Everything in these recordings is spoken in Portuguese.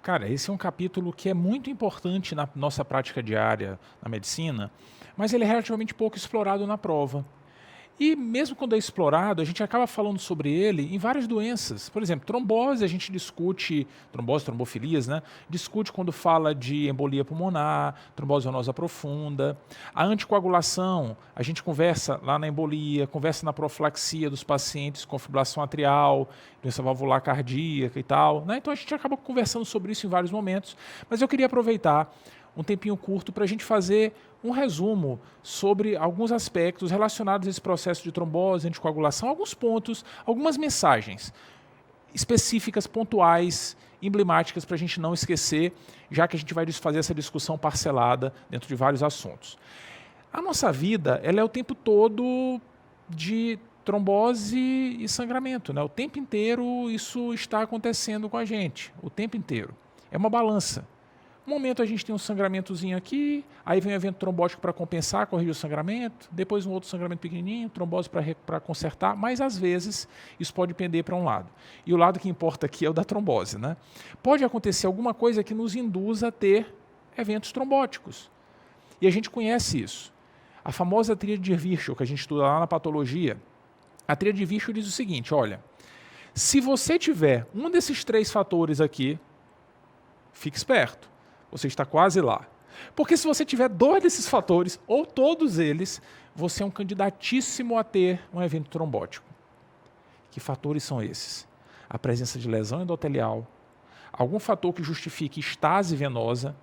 Cara, esse é um capítulo que é muito importante na nossa prática diária na medicina, mas ele é relativamente pouco explorado na prova. E mesmo quando é explorado, a gente acaba falando sobre ele em várias doenças. Por exemplo, trombose, a gente discute, trombose, trombofilias, né? Discute quando fala de embolia pulmonar, trombose venosa profunda. A anticoagulação, a gente conversa lá na embolia, conversa na profilaxia dos pacientes com fibrilação atrial, doença valvular cardíaca e tal, né? Então a gente acaba conversando sobre isso em vários momentos. Mas eu queria aproveitar um tempinho curto para a gente fazer um resumo sobre alguns aspectos relacionados a esse processo de trombose, anticoagulação, alguns pontos, algumas mensagens específicas, pontuais, emblemáticas para a gente não esquecer, já que a gente vai fazer essa discussão parcelada dentro de vários assuntos. A nossa vida, ela é o tempo todo de trombose e sangramento, né? O tempo inteiro isso está acontecendo com a gente, o tempo inteiro. É uma balança. No momento a gente tem um sangramentozinho aqui, aí vem um evento trombótico para compensar, corrigir o sangramento, depois um outro sangramento pequenininho, trombose para consertar, mas às vezes isso pode pender para um lado. E o lado que importa aqui é o da trombose, né? Pode acontecer alguma coisa que nos induza a ter eventos trombóticos. E a gente conhece isso. A famosa tríade de Virchow, que a gente estuda lá na patologia, a tríade de Virchow diz o seguinte, olha, se você tiver um desses 3 fatores aqui, fique esperto. Você está quase lá. Porque se você tiver 2 desses fatores, ou todos eles, você é um candidatíssimo a ter um evento trombótico. Que fatores são esses? A presença de lesão endotelial, algum fator que justifique estase venosa,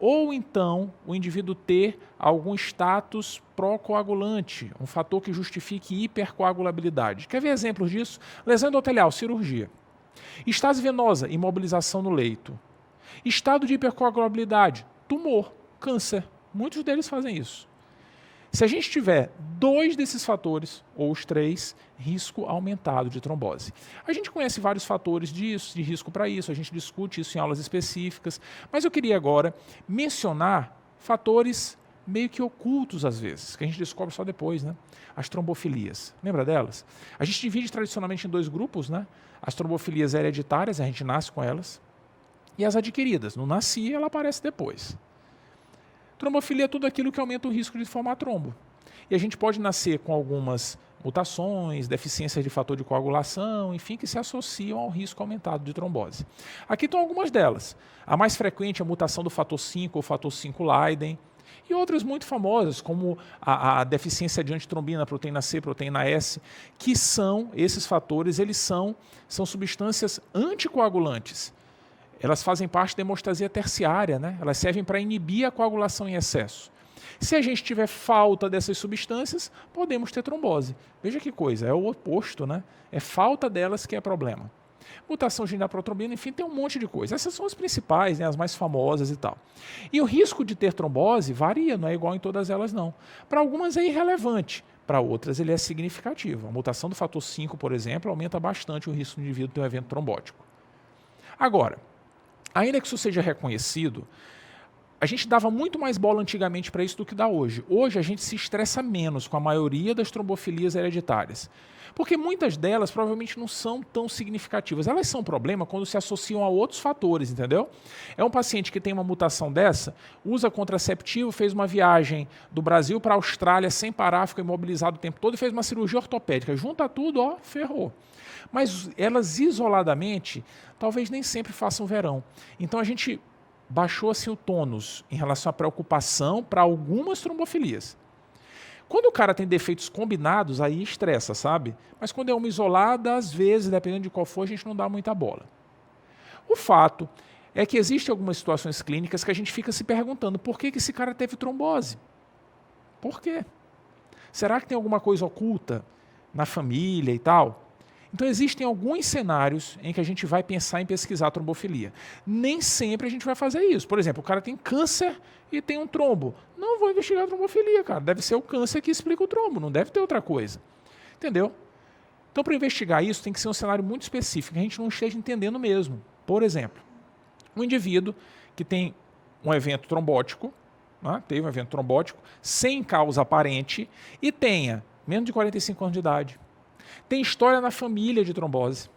ou então o indivíduo ter algum status pró-coagulante, um fator que justifique hipercoagulabilidade. Quer ver exemplos disso? Lesão endotelial, cirurgia. Estase venosa, imobilização no leito. Estado de hipercoagulabilidade, tumor, câncer. Muitos deles fazem isso. Se a gente tiver 2 desses fatores, ou os 3, risco aumentado de trombose. A gente conhece vários fatores disso, de risco para isso, a gente discute isso em aulas específicas, mas eu queria agora mencionar fatores meio que ocultos às vezes, que a gente descobre só depois, né? As trombofilias. Lembra delas? A gente divide tradicionalmente em 2 grupos, né? As trombofilias hereditárias, a gente nasce com elas, e as adquiridas. Não nasci, ela aparece depois. Trombofilia é tudo aquilo que aumenta o risco de formar trombo. E a gente pode nascer com algumas mutações, deficiências de fator de coagulação, enfim, que se associam ao risco aumentado de trombose. Aqui estão algumas delas. A mais frequente é a mutação do fator 5 ou fator 5 Leiden, e outras muito famosas, como a deficiência de antitrombina, proteína C, proteína S, que são, esses fatores, eles são substâncias anticoagulantes. Elas fazem parte da hemostasia terciária, né? Elas servem para inibir a coagulação em excesso. Se a gente tiver falta dessas substâncias, podemos ter trombose. Veja que coisa, é o oposto, né? É falta delas que é problema. Mutação gene da protrombina, enfim, tem um monte de coisa. Essas são as principais, né? As mais famosas e tal. E o risco de ter trombose varia, não é igual em todas elas, não. Para algumas é irrelevante, para outras ele é significativo. A mutação do fator 5, por exemplo, aumenta bastante o risco do indivíduo ter um evento trombótico. Agora, ainda que isso seja reconhecido, a gente dava muito mais bola antigamente para isso do que dá hoje. Hoje a gente se estressa menos com a maioria das trombofilias hereditárias. Porque muitas delas provavelmente não são tão significativas. Elas são um problema quando se associam a outros fatores, entendeu? É um paciente que tem uma mutação dessa, usa contraceptivo, fez uma viagem do Brasil para a Austrália sem parar, ficou imobilizado o tempo todo e fez uma cirurgia ortopédica. Junta tudo, ó, ferrou. Mas elas isoladamente, talvez nem sempre façam verão. Então a gente baixou assim o tônus em relação à preocupação para algumas trombofilias. Quando o cara tem defeitos combinados, aí estressa, sabe? Mas quando é uma isolada, às vezes, dependendo de qual for, a gente não dá muita bola. O fato é que existem algumas situações clínicas que a gente fica se perguntando por que esse cara teve trombose? Por quê? Será que tem alguma coisa oculta na família e tal? Então, existem alguns cenários em que a gente vai pensar em pesquisar a trombofilia. Nem sempre a gente vai fazer isso. Por exemplo, o cara tem câncer e tem um trombo. Não vou investigar a trombofilia, cara. Deve ser o câncer que explica o trombo, não deve ter outra coisa. Entendeu? Então, para investigar isso, tem que ser um cenário muito específico, que a gente não esteja entendendo mesmo. Por exemplo, um indivíduo que tem um evento trombótico, né, teve um evento trombótico, sem causa aparente, e tenha menos de 45 anos de idade. Tem história na família de trombose.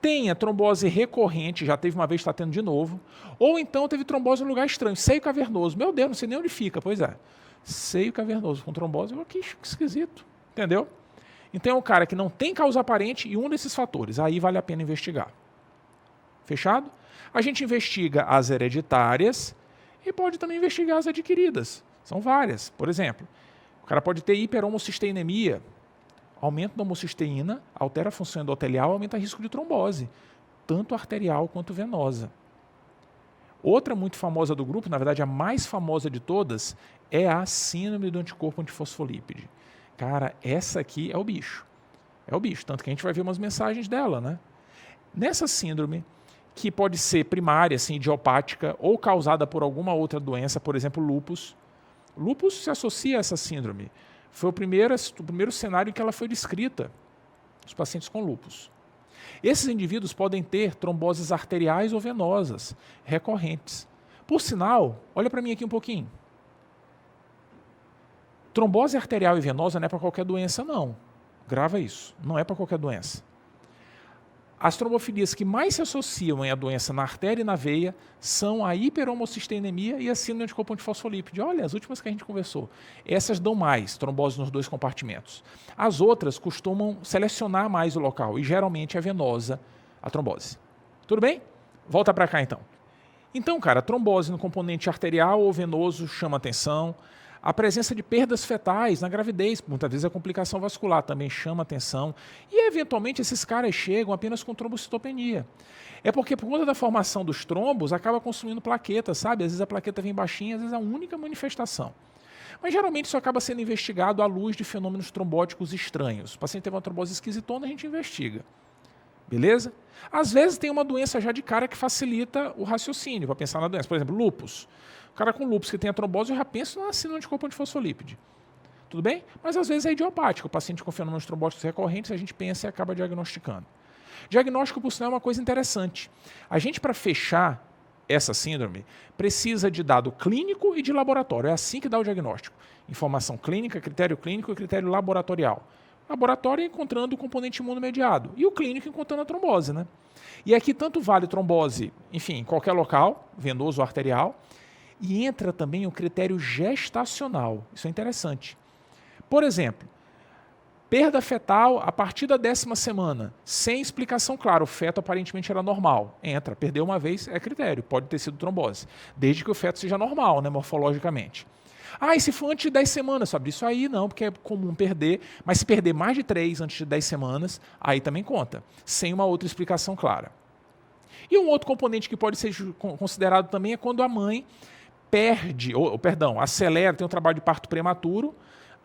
tenha trombose recorrente, já teve uma vez, está tendo de novo, ou então teve trombose em um lugar estranho, seio cavernoso. Meu Deus, não sei nem onde fica, pois é. Seio cavernoso com trombose, que esquisito, entendeu? Então é um cara que não tem causa aparente e um desses fatores, aí vale a pena investigar. Fechado? A gente investiga as hereditárias e pode também investigar as adquiridas. São várias. Por exemplo, o cara pode ter hiperhomocisteinemia, aumento da homocisteína, altera a função endotelial, aumenta o risco de trombose, tanto arterial quanto venosa. Outra muito famosa do grupo, na verdade a mais famosa de todas, é a síndrome do anticorpo antifosfolípide. Cara, essa aqui é o bicho. É o bicho, tanto que a gente vai ver umas mensagens dela, né? Nessa síndrome, que pode ser primária, assim, idiopática, ou causada por alguma outra doença, por exemplo, lúpus. Lúpus se associa a essa síndrome. Foi o primeiro cenário em que ela foi descrita, os pacientes com lúpus. Esses indivíduos podem ter tromboses arteriais ou venosas recorrentes. Por sinal, olha para mim aqui um pouquinho. Trombose arterial e venosa não é para qualquer doença, não. Grava isso, não é para qualquer doença. As trombofilias que mais se associam à doença na artéria e na veia são a hiperhomocisteinemia e a síndrome de anticorpo antifosfolípide. Olha, as últimas que a gente conversou. Essas dão mais trombose nos dois compartimentos. As outras costumam selecionar mais o local e geralmente é venosa a trombose. Tudo bem? Volta para cá então. Então, cara, trombose no componente arterial ou venoso chama atenção. A presença de perdas fetais na gravidez, muitas vezes a complicação vascular também chama atenção. E, eventualmente, esses caras chegam apenas com trombocitopenia. É porque, por conta da formação dos trombos, acaba consumindo plaquetas, sabe? Às vezes a plaqueta vem baixinha, às vezes é a única manifestação. Mas, geralmente, isso acaba sendo investigado à luz de fenômenos trombóticos estranhos. O paciente teve uma trombose esquisitona, a gente investiga. Beleza? Às vezes, tem uma doença já de cara que facilita o raciocínio para pensar na doença. Por exemplo, lúpus. O cara com lúpus que tem a trombose, eu já penso na síndrome de anticorpo antifosfolípide. Tudo bem? Mas às vezes é idiopático. O paciente com fenômenos trombóticos recorrentes, a gente pensa e acaba diagnosticando. Diagnóstico, por sinal, é uma coisa interessante. A gente, para fechar essa síndrome, precisa de dado clínico e de laboratório. É assim que dá o diagnóstico. Informação clínica, critério clínico e critério laboratorial. Laboratório encontrando o componente imunomediado e o clínico encontrando a trombose, né? E aqui tanto vale trombose, enfim, em qualquer local, venoso ou arterial, e entra também o critério gestacional. Isso é interessante. Por exemplo, perda fetal a partir da 10ª semana, sem explicação clara. O feto aparentemente era normal. Entra, perdeu uma vez, é critério, pode ter sido trombose. Desde que o feto seja normal, né, morfologicamente. Ah, e se for antes de 10 semanas, sabe? Isso aí não, porque é comum perder. Mas se perder mais de 3 antes de 10 semanas, aí também conta, sem uma outra explicação clara. E um outro componente que pode ser considerado também é quando a mãe acelera, tem um trabalho de parto prematuro,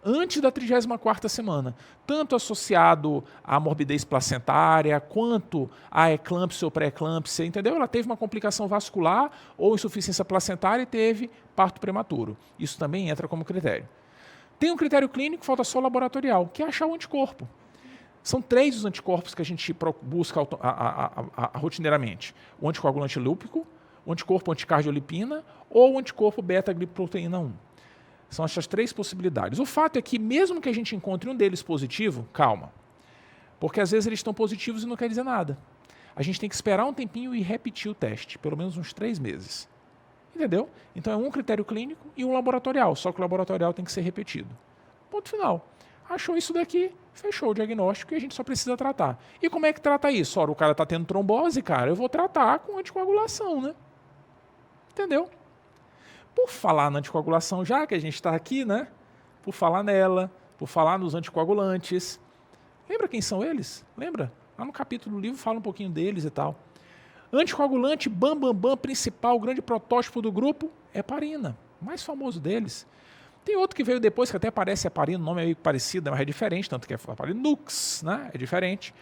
antes da 34ª semana, tanto associado à morbidez placentária, quanto à eclâmpsia ou pré-eclâmpsia, entendeu? Ela teve uma complicação vascular ou insuficiência placentária e teve parto prematuro. Isso também entra como critério. Tem um critério clínico, falta só laboratorial, que é achar o anticorpo. São 3 os anticorpos que a gente busca rotineiramente. O anticoagulante lúpico, o anticorpo anticardiolipina ou o anticorpo beta-glicoproteína 1. São essas 3 possibilidades. O fato é que, mesmo que a gente encontre um deles positivo, calma. Porque às vezes eles estão positivos e não quer dizer nada. A gente tem que esperar um tempinho e repetir o teste, pelo menos uns 3 meses. Entendeu? Então é um critério clínico e um laboratorial, só que o laboratorial tem que ser repetido. Ponto final. Achou isso daqui, fechou o diagnóstico e a gente só precisa tratar. E como é que trata isso? Ora, o cara está tendo trombose, cara, eu vou tratar com anticoagulação, né? Entendeu? Por falar na anticoagulação, já que a gente está aqui, né? Por falar nela, por falar nos anticoagulantes. Lembra quem são eles? Lembra? Lá no capítulo do livro fala um pouquinho deles e tal. Anticoagulante, principal, grande protótipo do grupo, é heparina. O mais famoso deles. Tem outro que veio depois, que até parece heparina, o nome é meio parecido, mas é diferente, tanto que é heparinux, né? É diferente.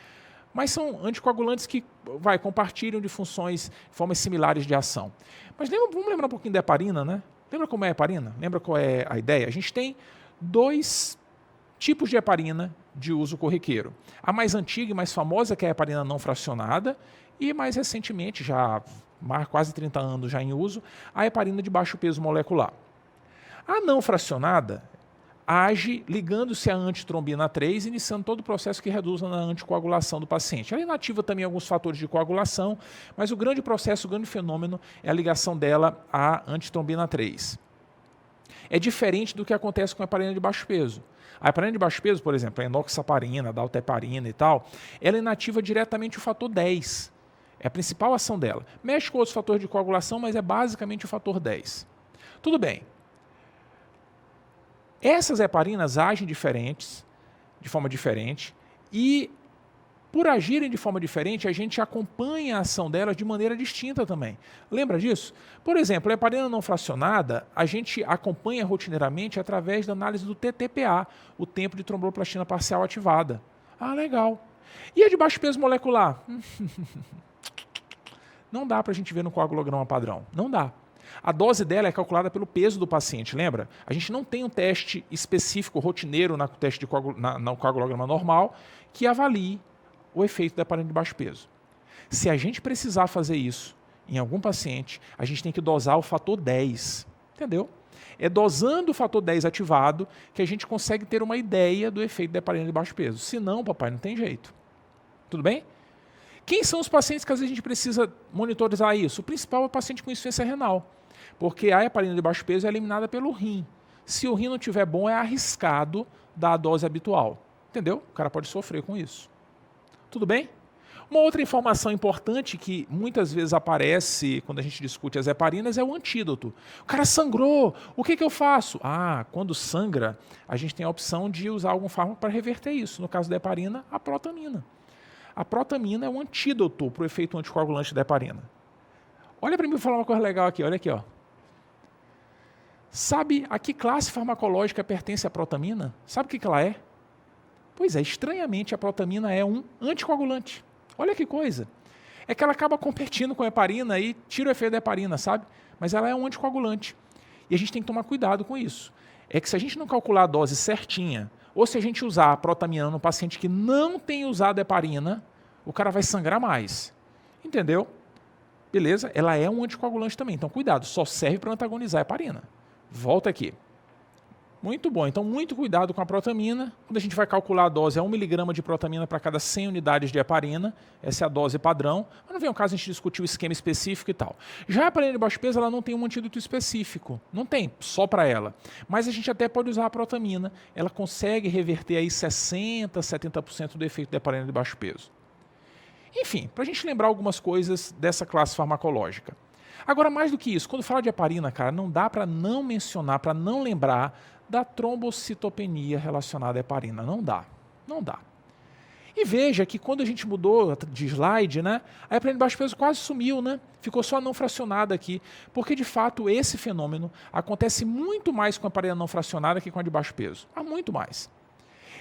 Mas são anticoagulantes que compartilham de funções, formas similares de ação. Mas vamos lembrar um pouquinho da heparina, né? Lembra como é a heparina? Lembra qual é a ideia? A gente tem 2 tipos de heparina de uso corriqueiro. A mais antiga e mais famosa, que é a heparina não fracionada, e mais recentemente, já há quase 30 anos já em uso, a heparina de baixo peso molecular. A não fracionada, age ligando-se à antitrombina 3, iniciando todo o processo que reduz na anticoagulação do paciente. Ela inativa também alguns fatores de coagulação, mas o grande processo, o grande fenômeno é a ligação dela à antitrombina 3. É diferente do que acontece com a heparina de baixo peso. A heparina de baixo peso, por exemplo, a enoxaparina, a dalteparina e tal, ela inativa diretamente o fator 10. É a principal ação dela. Mexe com outros fatores de coagulação, mas é basicamente o fator 10. Tudo bem. Essas heparinas agem de forma diferente, e por agirem de forma diferente, a gente acompanha a ação delas de maneira distinta também. Lembra disso? Por exemplo, a heparina não fracionada, a gente acompanha rotineiramente através da análise do TTPA, o tempo de tromboplastina parcial ativada. Ah, legal. E a de baixo peso molecular? Não dá para a gente ver no coagulograma padrão. Não dá. A dose dela é calculada pelo peso do paciente, lembra? A gente não tem um teste específico, rotineiro, no teste de no coagulograma normal, que avalie o efeito da heparina de baixo peso. Se a gente precisar fazer isso em algum paciente, a gente tem que dosar o fator 10, entendeu? É dosando o fator 10 ativado que a gente consegue ter uma ideia do efeito da heparina de baixo peso. Se não, papai, não tem jeito. Tudo bem? Quem são os pacientes que às vezes a gente precisa monitorizar isso? O principal é o paciente com insuficiência renal, porque a heparina de baixo peso é eliminada pelo rim. Se o rim não estiver bom, é arriscado dar a dose habitual. Entendeu? O cara pode sofrer com isso. Tudo bem? Uma outra informação importante que muitas vezes aparece quando a gente discute as heparinas é o antídoto. O cara sangrou, o que eu faço? Ah, quando sangra, a gente tem a opção de usar algum fármaco para reverter isso. No caso da heparina, a protamina. A protamina é um antídoto para o efeito anticoagulante da heparina. Olha para mim e falar uma coisa legal aqui, olha aqui, ó. Sabe a que classe farmacológica pertence a protamina? Sabe o que ela é? Pois é, estranhamente a protamina é um anticoagulante. Olha que coisa. É que ela acaba competindo com a heparina e tira o efeito da heparina, sabe? Mas ela é um anticoagulante. E a gente tem que tomar cuidado com isso. É que se a gente não calcular a dose certinha, ou se a gente usar a protamina no paciente que não tem usado heparina, o cara vai sangrar mais. Entendeu? Beleza? Ela é um anticoagulante também. Então, cuidado, só serve para antagonizar a heparina. Volta aqui. Muito bom. Então, muito cuidado com a protamina. Quando a gente vai calcular a dose, é 1 mg de protamina para cada 100 unidades de heparina. Essa é a dose padrão. Mas não vem ao caso a gente discutir o esquema específico e tal. Já a heparina de baixo peso, ela não tem um antídoto específico. Não tem, só para ela. Mas a gente até pode usar a protamina. Ela consegue reverter aí 60%, 70% do efeito da heparina de baixo peso. Enfim, para a gente lembrar algumas coisas dessa classe farmacológica. Agora, mais do que isso, quando fala de heparina, cara, não dá para não mencionar, para não lembrar da trombocitopenia relacionada à heparina. Não dá. Não dá. E veja que quando a gente mudou de slide, né, a heparina de baixo peso quase sumiu, né? Ficou só não fracionada aqui. Porque, de fato, esse fenômeno acontece muito mais com a heparina não fracionada que com a de baixo peso. Há muito mais.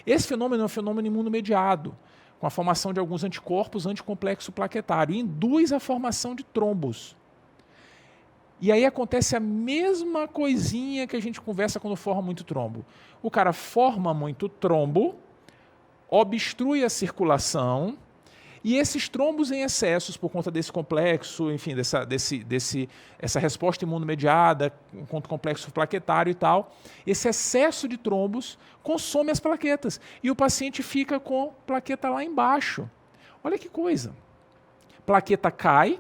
Esse fenômeno é um fenômeno imunomediado, com a formação de alguns anticorpos anticomplexo plaquetário, e induz a formação de trombos. E aí acontece a mesma coisinha que a gente conversa quando forma muito trombo. O cara forma muito trombo, obstrui a circulação, e esses trombos em excessos, por conta desse complexo, enfim, essa resposta imunomediada contra o complexo plaquetário e tal, esse excesso de trombos consome as plaquetas. E o paciente fica com plaqueta lá embaixo. Olha que coisa. Plaqueta cai,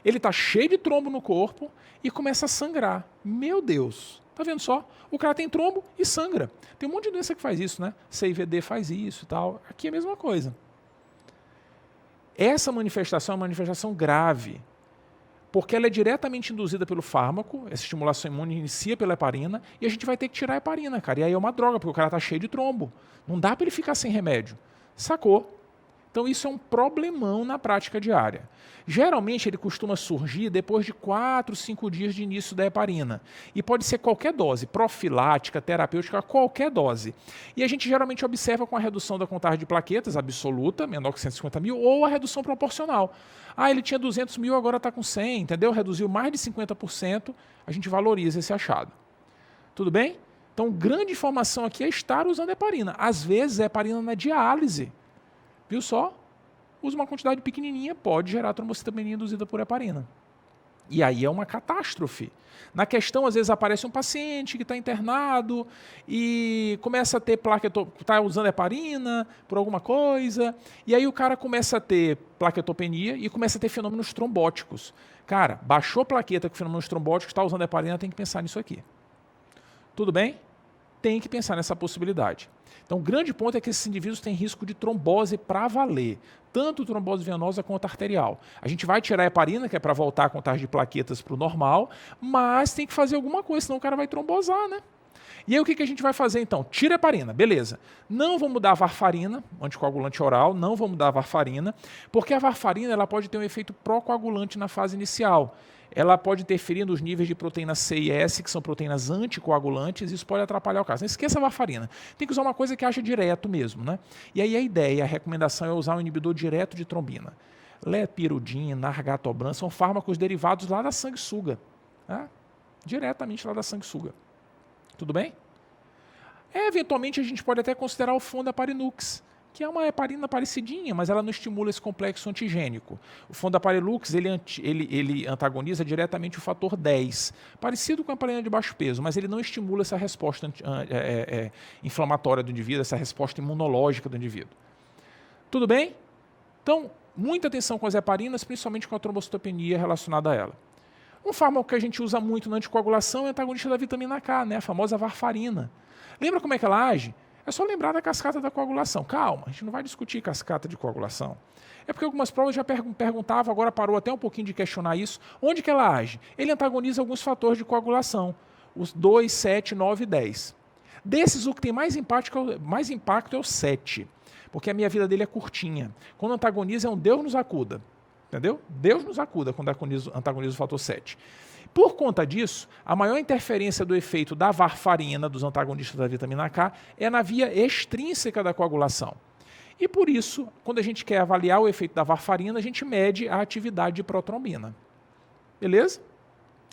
ele está cheio de trombo no corpo e começa a sangrar. Meu Deus! Tá vendo só? O cara tem trombo e sangra. Tem um monte de doença que faz isso, né? CIVD faz isso e tal. Aqui é a mesma coisa. Essa manifestação é uma manifestação grave, porque ela é diretamente induzida pelo fármaco, essa estimulação imune inicia pela heparina, e a gente vai ter que tirar a heparina, cara. E aí é uma droga, porque o cara está cheio de trombo. Não dá para ele ficar sem remédio. Sacou? Então isso é um problemão na prática diária. Geralmente ele costuma surgir depois de 4, 5 dias de início da heparina. E pode ser qualquer dose, profilática, terapêutica, qualquer dose. E a gente geralmente observa com a redução da contagem de plaquetas absoluta, menor que 150 mil, ou a redução proporcional. Ah, ele tinha 200 mil, agora está com 100, entendeu? Reduziu mais de 50%, a gente valoriza esse achado. Tudo bem? Então, grande informação aqui é estar usando heparina. Às vezes, a heparina na diálise. Viu só? Usa uma quantidade pequenininha, pode gerar trombocitopenia induzida por heparina. E aí é uma catástrofe. Na questão, às vezes aparece um paciente que está internado e começa a ter está usando heparina por alguma coisa, e aí o cara começa a ter plaquetopenia e começa a ter fenômenos trombóticos. Cara, baixou plaqueta com fenômenos trombóticos, está usando heparina, tem que pensar nisso aqui. Tudo bem? Tem que pensar nessa possibilidade. Então, o grande ponto é que esses indivíduos têm risco de trombose para valer, tanto trombose venosa quanto arterial. A gente vai tirar a heparina, que é para voltar a contagem de plaquetas para o normal, mas tem que fazer alguma coisa, senão o cara vai trombosar, né? E aí o que a gente vai fazer então? Tira a heparina, beleza. Não vamos dar varfarina, anticoagulante oral, não vamos dar varfarina, porque a varfarina ela pode ter um efeito procoagulante na fase inicial. Ela pode interferir nos níveis de proteína C e S, que são proteínas anticoagulantes, e isso pode atrapalhar o caso. Não esqueça a varfarina. Tem que usar uma coisa que haja direto mesmo, né? E aí a ideia, a recomendação é usar um inibidor direto de trombina. Lepirudina, argatobran, são fármacos derivados lá da sanguessuga. Né? Diretamente lá da sanguessuga. Tudo bem? Eventualmente a gente pode até considerar o Fondaparinux, que é uma heparina parecidinha, mas ela não estimula esse complexo antigênico. O Fondaparinux, ele antagoniza diretamente o fator 10, parecido com a heparina de baixo peso, mas ele não estimula essa resposta inflamatória do indivíduo, essa resposta imunológica do indivíduo. Tudo bem? Então, muita atenção com as heparinas, principalmente com a trombocitopenia relacionada a ela. Um fármaco que a gente usa muito na anticoagulação é o antagonista da vitamina K, né? A famosa varfarina. Lembra como é que ela age? É só lembrar da cascata da coagulação. Calma, a gente não vai discutir cascata de coagulação. É porque algumas provas já perguntavam, agora parou até um pouquinho de questionar isso. Onde que ela age? Ele antagoniza alguns fatores de coagulação. Os 2, 7, 9 e 10. Desses, o que tem mais impacto é o 7. Porque a minha vida dele é curtinha. Quando antagoniza, é um Deus nos acuda. Entendeu? Deus nos acuda quando antagoniza o fator 7. Por conta disso, a maior interferência do efeito da varfarina, dos antagonistas da vitamina K, é na via extrínseca da coagulação. E por isso, quando a gente quer avaliar o efeito da varfarina, a gente mede a atividade de protrombina. Beleza?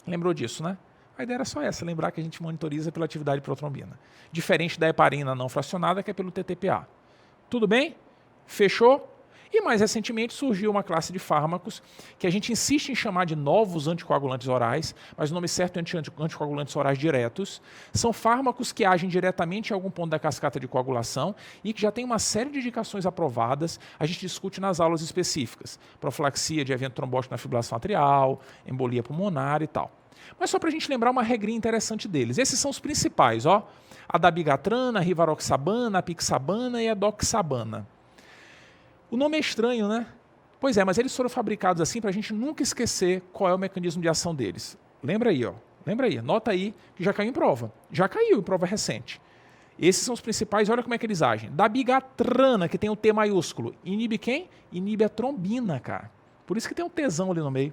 Lembrou disso, né? A ideia era só essa, lembrar que a gente monitoriza pela atividade de protrombina. Diferente da heparina não fracionada, que é pelo TTPA. Tudo bem? Fechou? E mais recentemente surgiu uma classe de fármacos que a gente insiste em chamar de novos anticoagulantes orais, mas o nome certo é anticoagulantes orais diretos. São fármacos que agem diretamente em algum ponto da cascata de coagulação e que já tem uma série de indicações aprovadas. A gente discute nas aulas específicas. Profilaxia de evento trombótico na fibrilação atrial, embolia pulmonar e tal. Mas só para a gente lembrar uma regrinha interessante deles. Esses são os principais, ó. A dabigatrana, a rivaroxabana, a pixabana e a doxabana. O nome é estranho, né? Pois é, mas eles foram fabricados assim para a gente nunca esquecer qual é o mecanismo de ação deles. Lembra aí, ó. Lembra aí, anota aí que já caiu em prova. Já caiu em prova recente. Esses são os principais, olha como é que eles agem. Dabigatrana, que tem o T maiúsculo, inibe quem? Inibe a trombina, cara. Por isso que tem um Tzão ali no meio.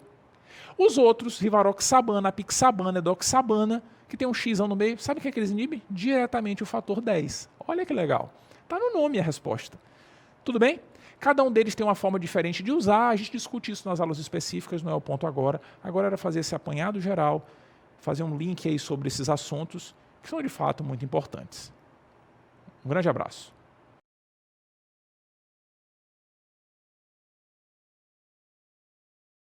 Os outros, rivaroxabana, pixabana, edoxabana, que tem um X no meio, sabe o que é que eles inibem? Diretamente o fator 10. Olha que legal. Está no nome a resposta. Tudo bem? Cada um deles tem uma forma diferente de usar, a gente discute isso nas aulas específicas, não é o ponto agora. Agora era fazer esse apanhado geral, fazer um link aí sobre esses assuntos, que são de fato muito importantes. Um grande abraço.